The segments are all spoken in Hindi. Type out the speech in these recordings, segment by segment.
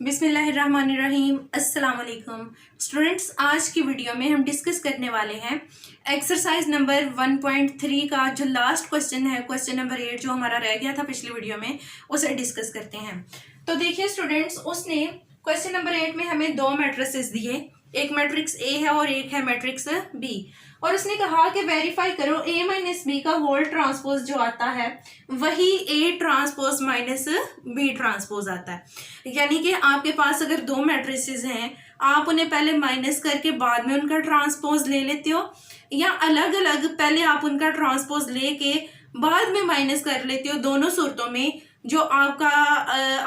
बिस्मिल्लाहिर्रहमानिर्रहीम। अस्सलाम वालेकुम स्टूडेंट्स, आज की वीडियो में हम डिस्कस करने वाले हैं एक्सरसाइज नंबर 1.3 का जो लास्ट क्वेश्चन है, क्वेश्चन नंबर 8 जो हमारा रह गया था पिछली वीडियो में, उसे डिस्कस करते हैं। तो देखिए स्टूडेंट्स, उसने क्वेश्चन नंबर 8 में हमें दो मैट्रिसेस दिए, एक मैट्रिक्स ए है और एक है मैट्रिक्स बी, और उसने कहा कि वेरीफाई करो ए माइनस बी का होल ट्रांसपोज जो आता है वही A transpose minus B transpose आता है। यानी कि आपके पास अगर दो मैट्रिसेस हैं, आप उन्हें पहले माइनस करके बाद में उनका ट्रांसपोज ले लेते हो, या अलग अलग पहले आप उनका ट्रांसपोज लेके बाद में माइनस कर लेते हो। दोनों सूरतों में जो आपका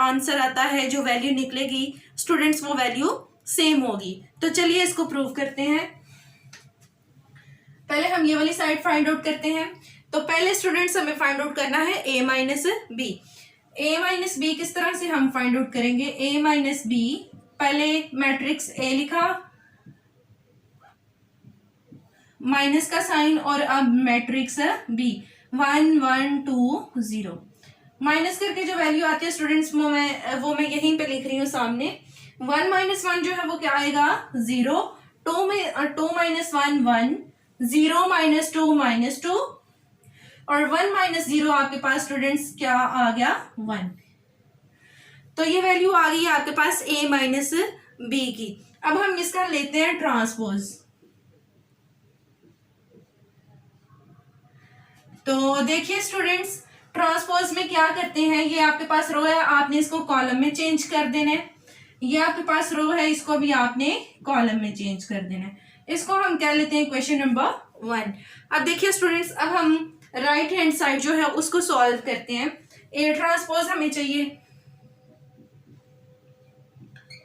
आंसर आता है, जो वैल्यू निकलेगी स्टूडेंट्स, वो वैल्यू सेम होगी। तो चलिए इसको प्रूव करते हैं। पहले हम ये वाली साइड फाइंड आउट करते हैं। तो पहले स्टूडेंट्स हमें फाइंड आउट करना है ए माइनस बी। ए माइनस बी किस तरह से हम फाइंड आउट करेंगे? ए माइनस बी, पहले मैट्रिक्स ए लिखा, माइनस का साइन, और अब मैट्रिक्स बी 1 1 2 0। माइनस करके जो वैल्यू आती है स्टूडेंट्स, वो मैं यहीं पे लिख रही हूँ सामने। 1 माइनस 1 जो है वो क्या आएगा? 0। 2 माइनस 1 1, 0 माइनस 2 -2, और 1 माइनस 0 आपके पास स्टूडेंट्स क्या आ गया? 1। तो ये वैल्यू आ गई आपके पास a माइनस बी की। अब हम इसका लेते हैं ट्रांसपोज। तो देखिए स्टूडेंट्स, ट्रांसपोज में क्या करते हैं, ये आपके पास रो है, आपने इसको कॉलम में चेंज कर देना है। ये आपके पास रो है, इसको भी आपने कॉलम में चेंज कर देना है। इसको हम कह लेते हैं क्वेश्चन नंबर 1। अब देखिए स्टूडेंट्स, अब हम राइट हैंड साइड जो है उसको सॉल्व करते हैं। ए ट्रांसपोज हमें चाहिए,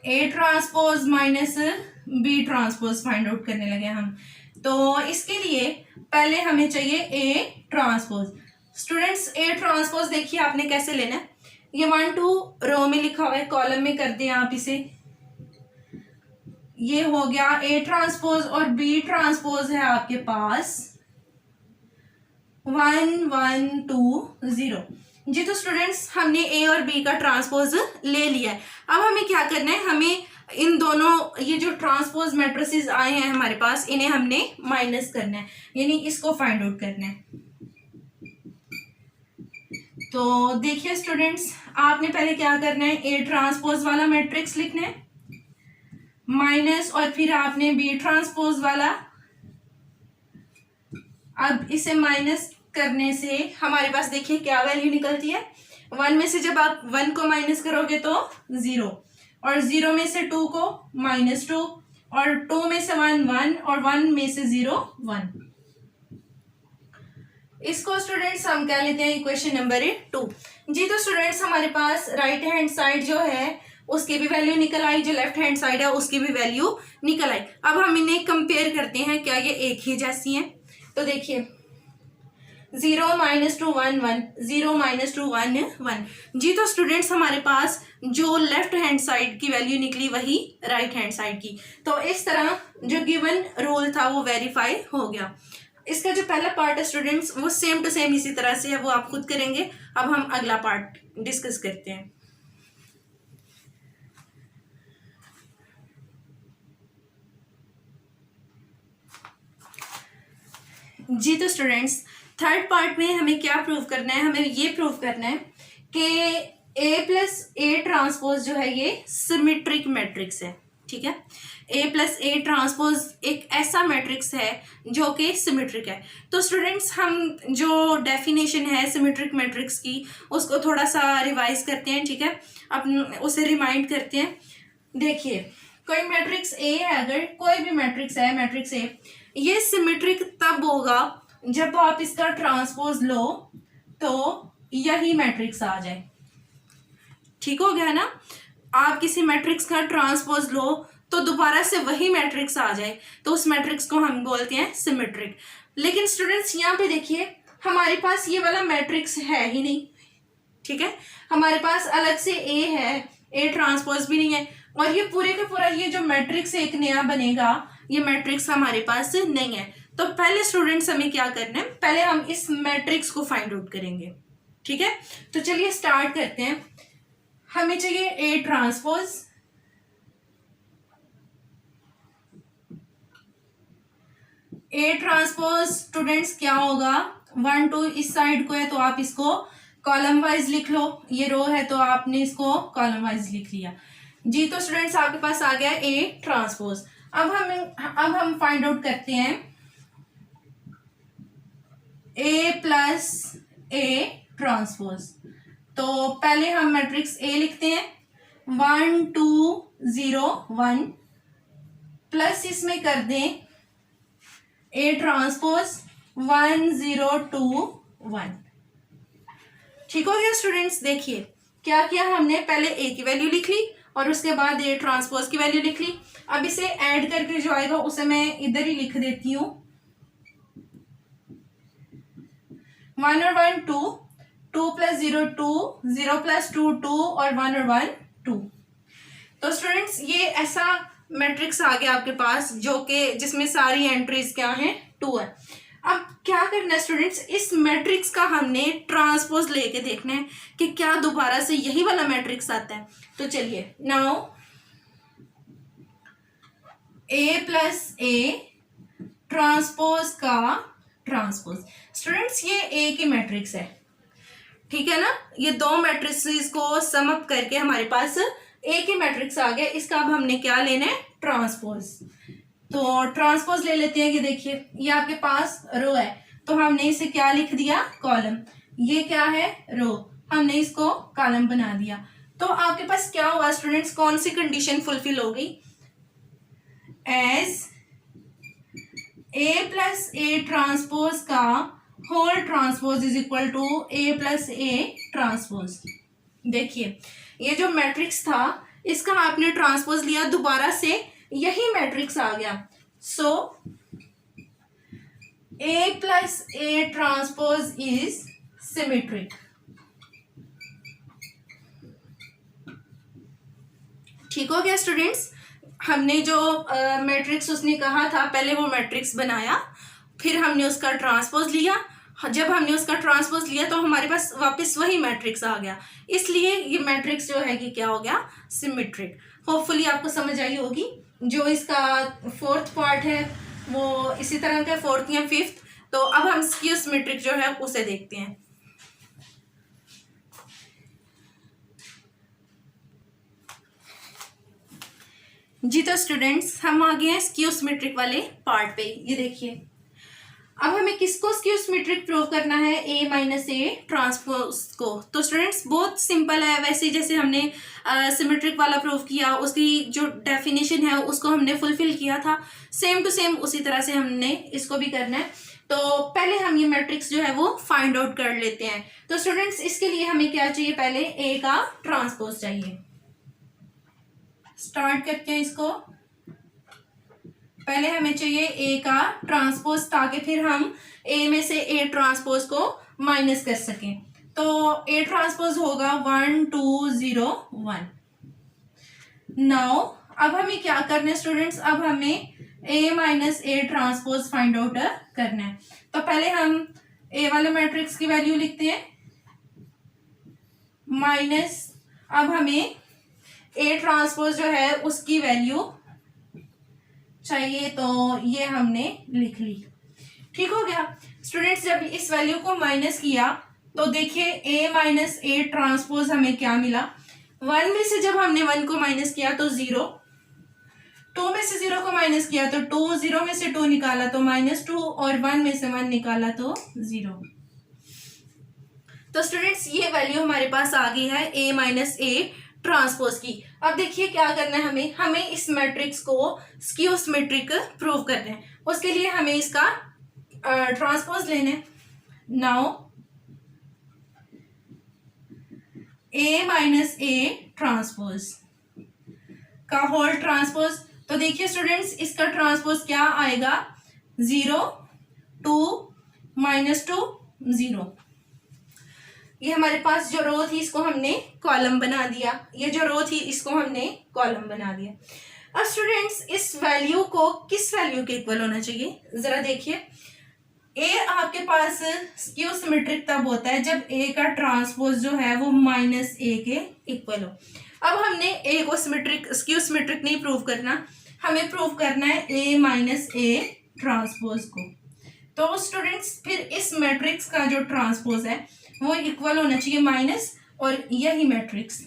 A transpose minus B transpose find out करने लगे हम। तो इसके लिए पहले हमें चाहिए A transpose. Students, A transpose देखिए आपने कैसे लेना है। ये 1 2 रो में लिखा हुआ है, कॉलम में कर दें आप इसे। ये हो गया ए ट्रांसपोज, और बी ट्रांसपोज है आपके पास 1 1 2 0 जी। तो स्टूडेंट्स, हमने ए और बी का ट्रांसपोज ले लिया है। अब हमें क्या करना है, हमें इन दोनों ये जो ट्रांसपोज मैट्रिसेस आए हैं हमारे पास, इन्हें हमने माइनस करना है, यानी इसको फाइंड आउट करना है। तो देखिए स्टूडेंट्स, आपने पहले क्या करना है, ए ट्रांसपोज वाला मैट्रिक्स लिखना है, माइनस, और फिर आपने बी ट्रांसपोज वाला। अब इसे माइनस करने से हमारे पास देखिए क्या वैल्यू निकलती है। 1 में से जब आप 1 को माइनस करोगे तो 0, और 0 में से 2 को -2, और 2 में से 1 1, और 1 में से 0 1। इसको स्टूडेंट्स हम क्या लेते हैं, इक्वेशन नंबर 2 जी। तो स्टूडेंट्स, हमारे पास राइट हैंड साइड जो है उसकी भी वैल्यू निकल आई, जो लेफ्ट हैंड साइड है उसकी भी वैल्यू निकल आई। अब हम इन्हें कंपेयर करते हैं, क्या ये एक ही जैसी हैं? तो देखिए 0 -2 1 1, 0 -2 1 1 जी। तो स्टूडेंट्स, हमारे पास जो लेफ्ट हैंड साइड की वैल्यू निकली वही राइट हैंड साइड की। तो इस तरह जो गिवन रूल था वो वेरीफाई हो गया। इसका जो पहला पार्ट है स्टूडेंट्स, वो सेम टू सेम इसी तरह से है, वो आप खुद करेंगे। अब हम अगला पार्ट डिस्कस करते हैं। जी तो स्टूडेंट्स, थर्ड पार्ट में हमें क्या प्रूव करना है, हमें ये प्रूव करना है कि ए प्लस ए ट्रांसपोज जो है ये सिमेट्रिक मैट्रिक्स है। ठीक है, ए प्लस ए ट्रांसपोज एक ऐसा मैट्रिक्स है जो कि सिमेट्रिक है। तो स्टूडेंट्स, हम जो डेफिनेशन है सिमेट्रिक मैट्रिक्स की उसको थोड़ा सा रिवाइज करते हैं। ठीक है, अब उसे रिमाइंड करते हैं। देखिए, कोई मैट्रिक्स ए है, अगर कोई भी मैट्रिक्स है, मैट्रिक्स ए, ये सिमेट्रिक तब होगा जब आप इसका ट्रांसपोज लो तो यही मैट्रिक्स आ जाए। ठीक हो गया ना? आप किसी मैट्रिक्स का ट्रांसपोज लो तो दोबारा से वही मैट्रिक्स आ जाए, तो उस मैट्रिक्स को हम बोलते हैं सिमेट्रिक। लेकिन स्टूडेंट्स, यहाँ पे देखिए हमारे पास ये वाला मैट्रिक्स है ही नहीं। ठीक है, हमारे पास अलग से ए है, ए ट्रांसपोज भी नहीं है, और ये पूरे का पूरा ये जो मैट्रिक्स एक नया बनेगा, ये मैट्रिक्स हमारे पास नहीं है। तो पहले स्टूडेंट्स हमें क्या करना है, पहले हम इस मैट्रिक्स को फाइंड आउट करेंगे। ठीक है, तो चलिए स्टार्ट करते हैं। हमें चाहिए A transpose, A transpose students क्या होगा, 1 2 इस साइड को है तो आप इसको कॉलम वाइज लिख लो, ये रो है तो आपने इसको कॉलम वाइज लिख लिया जी। तो स्टूडेंट्स आपके पास आ गया ए ट्रांसपोज। अब हम फाइंड आउट करते हैं ए प्लस ए ट्रांसपोज। तो पहले हम मैट्रिक्स ए लिखते हैं 1 2 0 1 प्लस इसमें कर दें ए ट्रांसपोज 1 0 2 1। ठीक हो गया स्टूडेंट्स। देखिए क्या किया हमने, पहले ए की वैल्यू लिख ली और उसके बाद ए ट्रांसपोज की वैल्यू लिख ली। अब इसे ऐड करके जो आएगा उसे मैं इधर ही लिख देती हूँ, 1 और 1 2, 2 प्लस 0 2, 0 प्लस 2 2 और 1 और 1 2। तो स्टूडेंट्स ये ऐसा मैट्रिक्स आ गया आपके पास जो कि जिसमें सारी एंट्रीज क्या हैं 2 है। अब क्या करना है स्टूडेंट्स, इस मैट्रिक्स का हमने ट्रांसपोज लेके देखना है कि क्या दोबारा से यही वाला मैट्रिक्स आता है। तो चलिए now A plus A transpose का ट्रांसपोज। स्टूडेंट्स ये ए की मैट्रिक्स है, ठीक है ना, ये दो मैट्रिक्स को सम अप करके हमारे पास ए की मैट्रिक्स आ गया। इसका अब हमने क्या लेना है, ट्रांसपोज। तो ट्रांसपोज ले लेते हैं कि देखिए ये आपके पास रो है तो हमने इसे क्या लिख दिया, कॉलम। ये क्या है, रो, हमने इसको कॉलम बना दिया। तो आपके पास क्या हुआ स्टूडेंट्स, कौन सी कंडीशन फुलफिल हो गई, as A plus A transpose का whole transpose is equal to A plus A transpose. देखिए ये जो मैट्रिक्स था इसका आपने ट्रांसपोज लिया, दोबारा से यही मैट्रिक्स आ गया। So A plus A transpose is symmetric. ठीक हो गया स्टूडेंट्स। हमने जो मैट्रिक्स उसने कहा था पहले वो मैट्रिक्स बनाया, फिर हमने उसका ट्रांसपोज लिया। जब हमने उसका ट्रांसपोज लिया तो हमारे पास वापस वही मैट्रिक्स आ गया, इसलिए ये मैट्रिक्स जो है कि क्या हो गया, सिमेट्रिक। होपफुली आपको समझ आई होगी। जो इसका फोर्थ पार्ट है वो इसी तरह का, फोर्थ या फिफ्थ। तो अब हम स्क्यू सिमेट्रिक जो है उसे देखते हैं। जी तो स्टूडेंट्स हम आ गए हैं स्क्यू सिमेट्रिक वाले पार्ट पे। ये देखिए अब हमें किसको स्क्यू सिमेट्रिक प्रूव करना है, ए माइनस ए ट्रांसपोज को। तो स्टूडेंट्स बहुत सिंपल है, वैसे जैसे हमने सिमेट्रिक वाला प्रूव किया उसकी जो डेफिनेशन है उसको हमने फुलफिल किया था, सेम टू सेम उसी तरह से हमने इसको भी करना है। तो पहले हम ये मैट्रिक्स जो है वो फाइंड आउट कर लेते हैं। तो स्टूडेंट्स इसके लिए हमें क्या चाहिए, पहले ए का ट्रांसपोज चाहिए। स्टार्ट करते हैं इसको। पहले हमें चाहिए ए का ट्रांसपोज ताकि फिर हम ए में से ए ट्रांसपोज को माइनस कर सकें। तो ए ट्रांसपोज होगा 1 2 0 1। नाउ अब हमें क्या करना है स्टूडेंट्स, अब हमें A minus A transpose find out करना है। तो पहले हम ए वाले मैट्रिक्स की वैल्यू लिखते हैं माइनस, अब हमें ए ट्रांसपोज जो है उसकी वैल्यू चाहिए, तो ये हमने लिख ली। ठीक हो गया स्टूडेंट्स। जब इस वैल्यू को माइनस किया तो देखिए ए माइनस ए ट्रांसपोज हमें क्या मिला, 1 में से जब हमने 1 को माइनस किया तो 0, 2 में से 0 को माइनस किया तो 2, 0 में से 2 निकाला तो -2 और 1 में से 1 निकाला तो 0। तो स्टूडेंट्स ये वैल्यू हमारे पास आ गई है ए माइनस ए ट्रांसपोज की। अब देखिए क्या करना है, हमें इस मैट्रिक्स को स्क्यू सिमेट्रिक प्रूव करना है। उसके लिए हमें इसका ट्रांसपोज लेना है। Now A minus A transpose का होल ट्रांसपोज। तो देखिए स्टूडेंट्स इसका ट्रांसपोज क्या आएगा, 0 2 -2 0। ये हमारे पास जो रो थी इसको हमने कॉलम बना दिया, ये जो रो थी इसको हमने कॉलम बना दिया। अब स्टूडेंट्स इस वैल्यू को किस वैल्यू के इक्वल होना चाहिए, जरा देखिए। ए आपके पास स्क्यू सिमेट्रिक तब होता है जब ए का ट्रांसपोज जो है वो -a के इक्वल हो। अब हमने ए को सिमेट्रिक स्क्यू सिमेट्रिक नहीं प्रूव करना, हमें प्रूव करना है ए माइनस ए ट्रांसपोज को। तो स्टूडेंट्स फिर इस मैट्रिक्स का जो ट्रांसपोज है वो इक्वल होना चाहिए माइनस और यही मैट्रिक्स,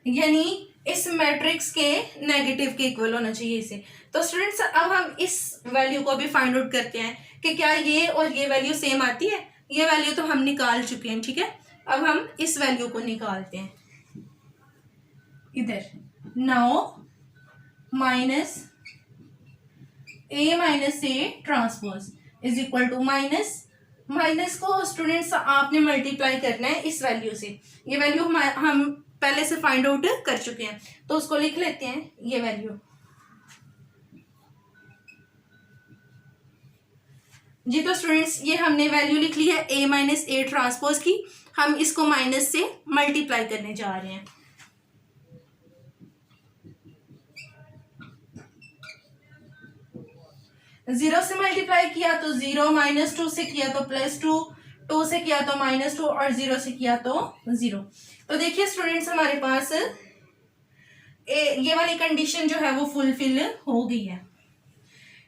यानी इस मैट्रिक्स के नेगेटिव के इक्वल होना चाहिए इसे। तो स्टूडेंट्स अब हम इस वैल्यू को भी फाइंड आउट करते हैं कि क्या ये और ये वैल्यू सेम आती है। ये वैल्यू तो हम निकाल चुके हैं, ठीक है। अब हम इस वैल्यू को निकालते हैं इधर। Now minus A transpose is equal to minus को स्टूडेंट्स आपने मल्टीप्लाई करना है इस वैल्यू से। ये वैल्यू हम पहले से फाइंड आउट कर चुके हैं, तो उसको लिख लेते हैं ये वैल्यू जी। तो स्टूडेंट्स ये हमने वैल्यू लिख ली है ए ट्रांसपोज की। हम इसको माइनस से मल्टीप्लाई करने जा रहे हैं। जीरो से मल्टीप्लाई किया तो 0, -2 से किया तो +2, 2 से किया तो -2 और 0 से किया तो 0। तो देखिए स्टूडेंट्स हमारे पास ये वाली कंडीशन जो है वो फुलफिल हो गई है।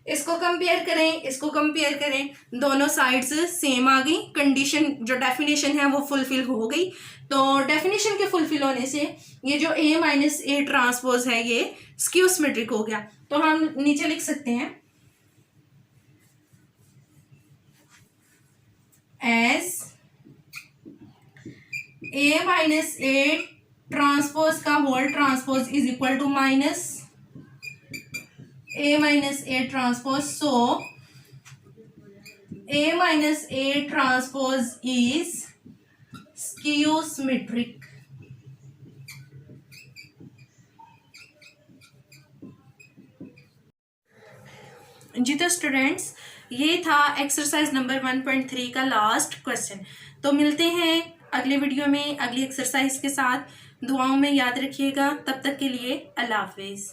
इसको कंपेयर करें, दोनों साइड्स सेम आ गई। कंडीशन जो डेफिनेशन है वो फुलफिल हो गई। तो डेफिनेशन के फुलफिल होने से ये जो ए ट्रांसपोज है ये स्क्यू सिमेट्रिक हो गया। तो हम नीचे लिख सकते हैं एज ए ट्रांसपोज का whole transpose is equal to minus A transpose. So A transpose is skew symmetric. जी तो स्टूडेंट्स ये था एक्सरसाइज नंबर 1.3 का लास्ट क्वेश्चन। तो मिलते हैं अगले वीडियो में अगली एक्सरसाइज के साथ। दुआओं में याद रखिएगा। तब तक के लिए अल्लाह हाफिज़।